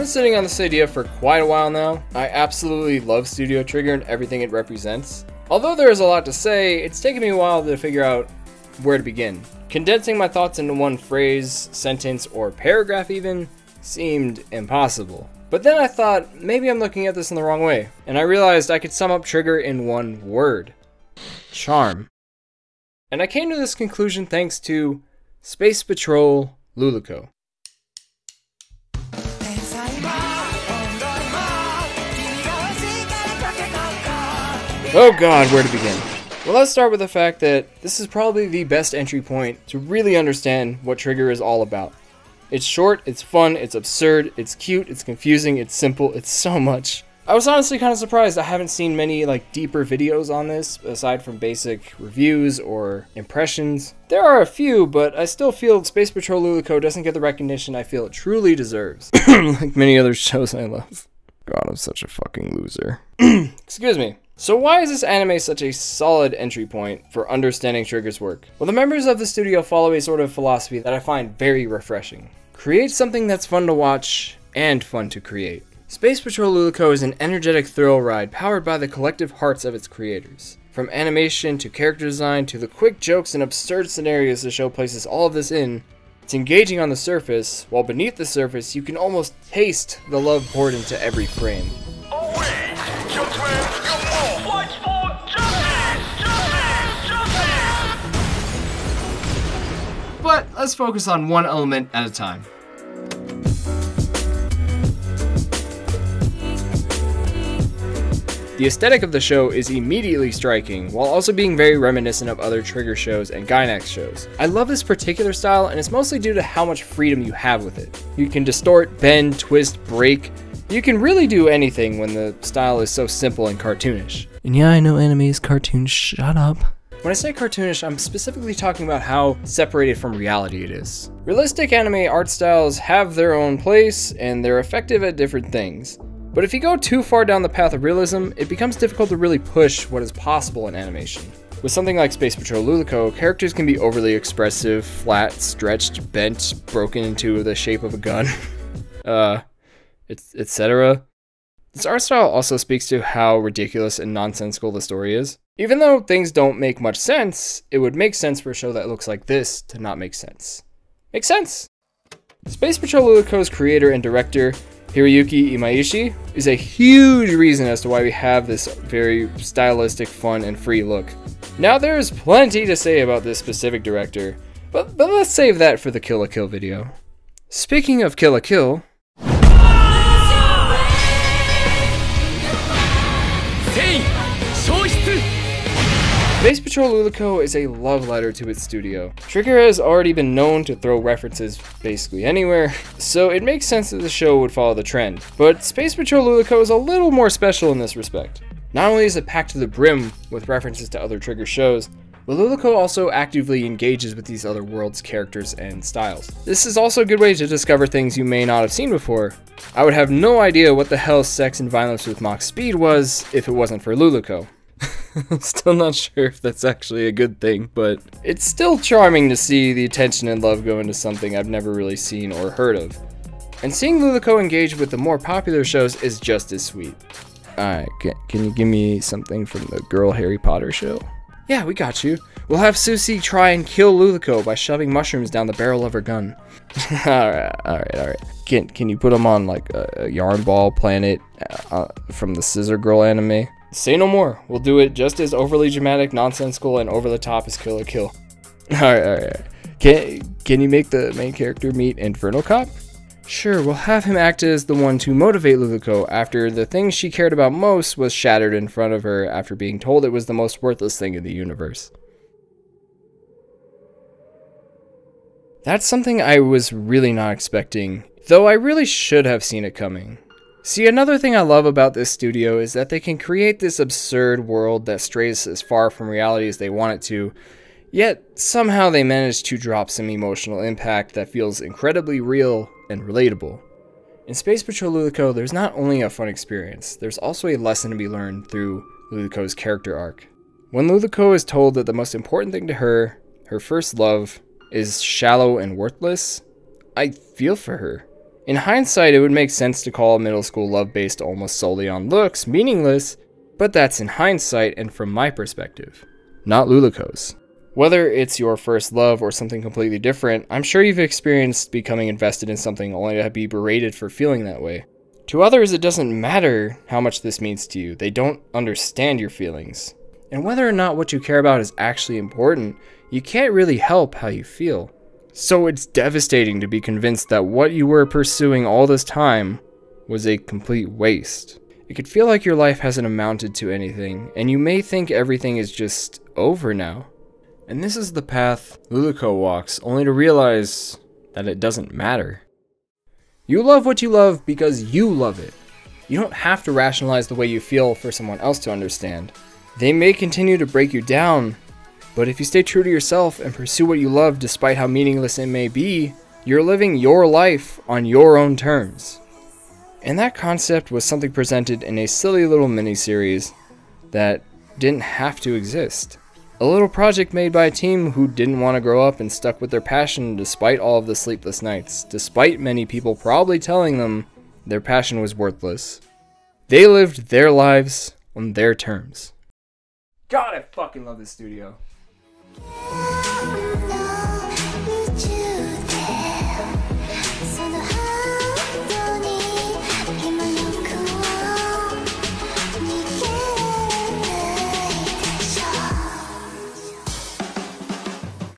been sitting on this idea for quite a while now. I absolutely love Studio Trigger and everything it represents. Although there is a lot to say, it's taken me a while to figure out where to begin. Condensing my thoughts into one phrase, sentence, or paragraph even seemed impossible. But then I thought, maybe I'm looking at this in the wrong way, and I realized I could sum up Trigger in one word. Charm. And I came to this conclusion thanks to Space Patrol Luluco. Oh god, where to begin? Well, let's start with the fact that this is probably the best entry point to really understand what Trigger is all about. It's short, it's fun, it's absurd, it's cute, it's confusing, it's simple, it's so much. I was honestly kind of surprised I haven't seen many deeper videos on this, aside from basic reviews or impressions. There are a few, but I still feel Space Patrol Luluco doesn't get the recognition I feel it truly deserves. Like many other shows I love. God, I'm such a fucking loser. Excuse me. So why is this anime such a solid entry point for understanding Trigger's work? Well, the members of the studio follow a sort of philosophy that I find very refreshing. Create something that's fun to watch and fun to create. Space Patrol Luluco is an energetic thrill ride powered by the collective hearts of its creators. From animation to character design to the quick jokes and absurd scenarios the show places all of this in, it's engaging on the surface, while beneath the surface you can almost taste the love poured into every frame. But let's focus on one element at a time. The aesthetic of the show is immediately striking, while also being very reminiscent of other Trigger shows and Gainax shows. I love this particular style, and it's mostly due to how much freedom you have with it. You can distort, bend, twist, break. You can really do anything when the style is so simple and cartoonish. And yeah, I know anime is cartoon, shut up. When I say cartoonish, I'm specifically talking about how separated from reality it is. Realistic anime art styles have their own place, and they're effective at different things. But if you go too far down the path of realism, it becomes difficult to really push what is possible in animation. With something like Space Patrol Luluco, characters can be overly expressive, flat, stretched, bent, broken into the shape of a gun, etc. This art style also speaks to how ridiculous and nonsensical the story is. Even though things don't make much sense, it would make sense for a show that looks like this to not make sense. Makes sense! Space Patrol Luluco's creator and director, Hiroyuki Imaishi, is a huge reason as to why we have this very stylistic, fun, and free look. Now there's plenty to say about this specific director, but let's save that for the Kill la Kill video. Speaking of Kill la Kill, Space Patrol Luluco is a love letter to its studio. Trigger has already been known to throw references basically anywhere, so it makes sense that the show would follow the trend. But Space Patrol Luluco is a little more special in this respect. Not only is it packed to the brim with references to other Trigger shows, but Luluco also actively engages with these other worlds, characters, and styles. This is also a good way to discover things you may not have seen before. I would have no idea what the hell sex and violence with Mach Speed was if it wasn't for Luluco. I'm still not sure if that's actually a good thing, but it's still charming to see the attention and love go into something I've never really seen or heard of. And seeing Luluco engage with the more popular shows is just as sweet. Alright, can you give me something from the Girl Harry Potter show? Yeah, we got you. We'll have Susie try and kill Luluco by shoving mushrooms down the barrel of her gun. Alright. Can you put them on like a yarn ball planet from the Scissor Girl anime? Say no more. We'll do it just as overly dramatic, nonsensical, and over the top as Kill la Kill. Alright. Can you make the main character meet Inferno Cop? Sure, we'll have him act as the one to motivate Luluco after the thing she cared about most was shattered in front of her after being told it was the most worthless thing in the universe. That's something I was really not expecting, though I really should have seen it coming. See, another thing I love about this studio is that they can create this absurd world that strays as far from reality as they want it to, yet somehow they manage to drop some emotional impact that feels incredibly real and relatable. In Space Patrol Luluco, there's not only a fun experience, there's also a lesson to be learned through Luluco's character arc. When Luluco is told that the most important thing to her, her first love, is shallow and worthless, I feel for her. In hindsight, it would make sense to call a middle school love based almost solely on looks meaningless, but that's in hindsight and from my perspective, not Luluco's. Whether it's your first love or something completely different, I'm sure you've experienced becoming invested in something only to be berated for feeling that way. To others, it doesn't matter how much this means to you. They don't understand your feelings. And whether or not what you care about is actually important, you can't really help how you feel. So it's devastating to be convinced that what you were pursuing all this time was a complete waste. It could feel like your life hasn't amounted to anything, and you may think everything is just over now. And this is the path Luluco walks, only to realize that it doesn't matter. You love what you love because you love it. You don't have to rationalize the way you feel for someone else to understand. They may continue to break you down, but if you stay true to yourself and pursue what you love despite how meaningless it may be, you're living your life on your own terms. And that concept was something presented in a silly little mini-series that didn't have to exist. A little project made by a team who didn't want to grow up and stuck with their passion despite all of the sleepless nights, despite many people probably telling them their passion was worthless. They lived their lives on their terms. God, I fucking love this studio.